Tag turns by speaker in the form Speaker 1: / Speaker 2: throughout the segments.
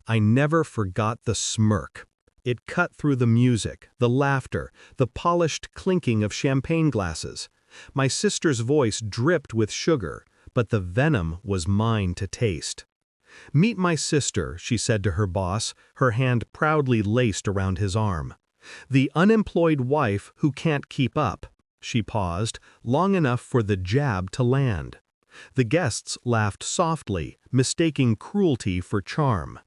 Speaker 1: I never forgot the smirk. It cut through the music, the laughter, the polished clinking of champagne glasses. My sister's voice dripped with sugar, but the venom was mine to taste. "Meet my sister," she said to her boss, her hand proudly laced around his arm. "The unemployed wife who can't keep up." She paused, long enough for the jab to land. The guests laughed softly, mistaking cruelty for charm.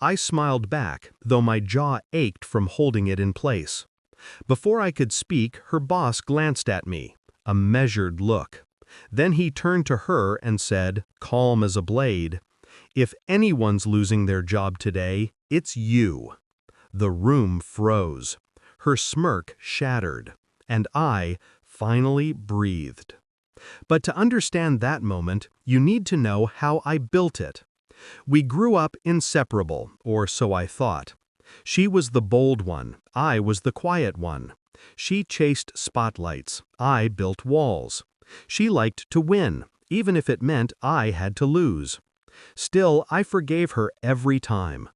Speaker 1: I smiled back, though my jaw ached from holding it in place. Before I could speak, her boss glanced at me, a measured look. Then he turned to her and said, calm as a blade, "If anyone's losing their job today, it's you." The room froze. Her smirk shattered, and I finally breathed. But to understand that moment, you need to know how I built it. We grew up inseparable, or so I thought. She was the bold one, I was the quiet one. She chased spotlights, I built walls. She liked to win, even if it meant I had to lose. Still, I forgave her every time.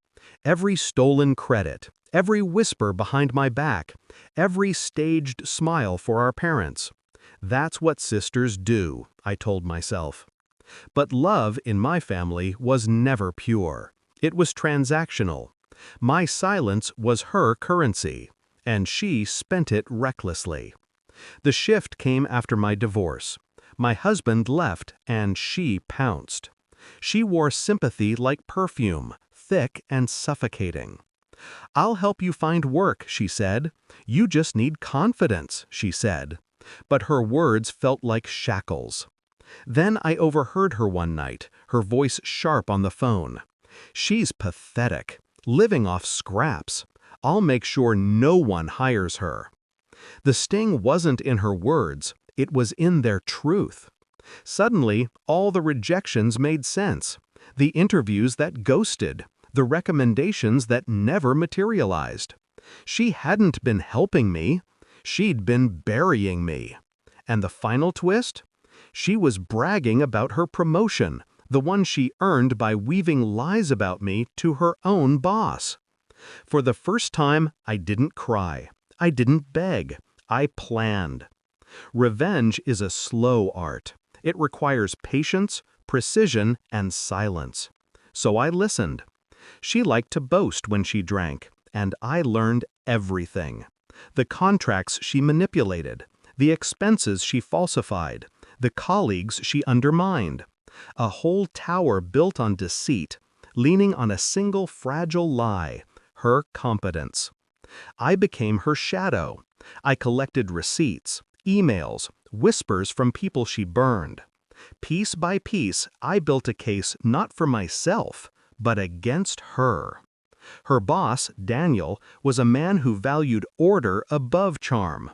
Speaker 1: Every stolen credit, every whisper behind my back, every staged smile for our parents. That's what sisters do, I told myself. But love in my family was never pure. It was transactional. My silence was her currency, and she spent it recklessly. The shift came after my divorce. My husband left, and she pounced. She wore sympathy like perfume, thick and suffocating. "I'll help you find work," she said. "You just need confidence," she said. But her words felt like shackles. Then I overheard her one night, her voice sharp on the phone. "She's pathetic, living off scraps. I'll make sure no one hires her." The sting wasn't in her words, it was in their truth. Suddenly, all the rejections made sense. The interviews that ghosted, the recommendations that never materialized. She hadn't been helping me, she'd been burying me. And the final twist? She was bragging about her promotion, the one she earned by weaving lies about me to her own boss. For the first time, I didn't cry. I didn't beg. I planned. Revenge is a slow art. It requires patience, precision, and silence. So I listened. She liked to boast when she drank, and I learned everything. The contracts she manipulated, the expenses she falsified, the colleagues she undermined. A whole tower built on deceit, leaning on a single fragile lie, her competence. I became her shadow. I collected receipts, emails, whispers from people she burned. Piece by piece, I built a case not for myself, but against her. Her boss, Daniel, was a man who valued order above charm.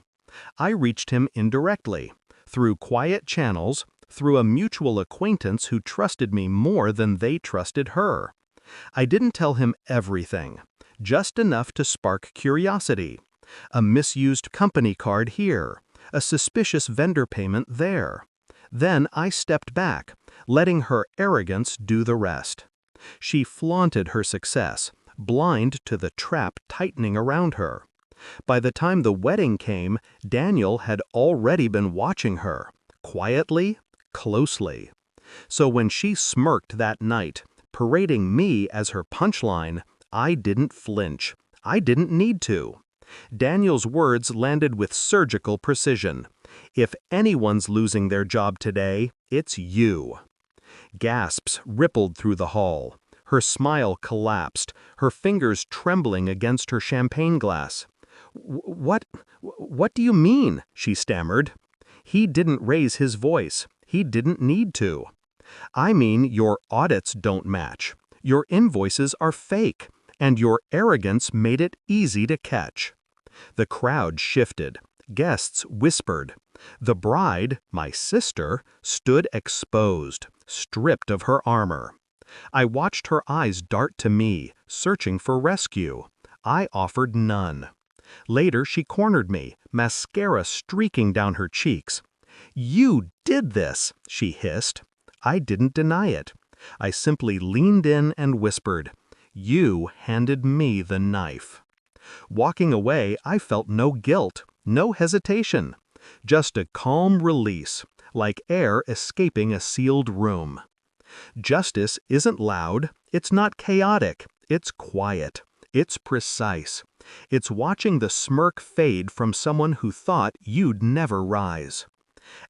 Speaker 1: I reached him indirectly, through quiet channels, through a mutual acquaintance who trusted me more than they trusted her. I didn't tell him everything, just enough to spark curiosity. A misused company card here, a suspicious vendor payment there. Then I stepped back, letting her arrogance do the rest. She flaunted her success, blind to the trap tightening around her. By the time the wedding came, Daniel had already been watching her, quietly, closely. So when she smirked that night, parading me as her punchline, I didn't flinch. I didn't need to. Daniel's words landed with surgical precision. "If anyone's losing their job today, it's you." Gasps rippled through the hall. Her smile collapsed, her fingers trembling against her champagne glass. What do you mean?" she stammered. He didn't raise his voice. He didn't need to. "I mean your audits don't match. Your invoices are fake, and your arrogance made it easy to catch." The crowd shifted. Guests whispered. The bride, my sister, stood exposed, stripped of her armor. I watched her eyes dart to me, searching for rescue. I offered none. Later she cornered me, mascara streaking down her cheeks. "You did this," she hissed. I didn't deny it. I simply leaned in and whispered, You handed me the knife. Walking away, I felt no guilt, no hesitation. Just a calm release, like air escaping a sealed room. Justice isn't loud, it's not chaotic, it's quiet, it's precise. It's watching the smirk fade from someone who thought you'd never rise.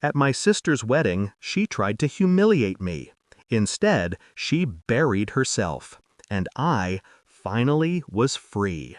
Speaker 1: At my sister's wedding, she tried to humiliate me. Instead, she buried herself, and I finally was free.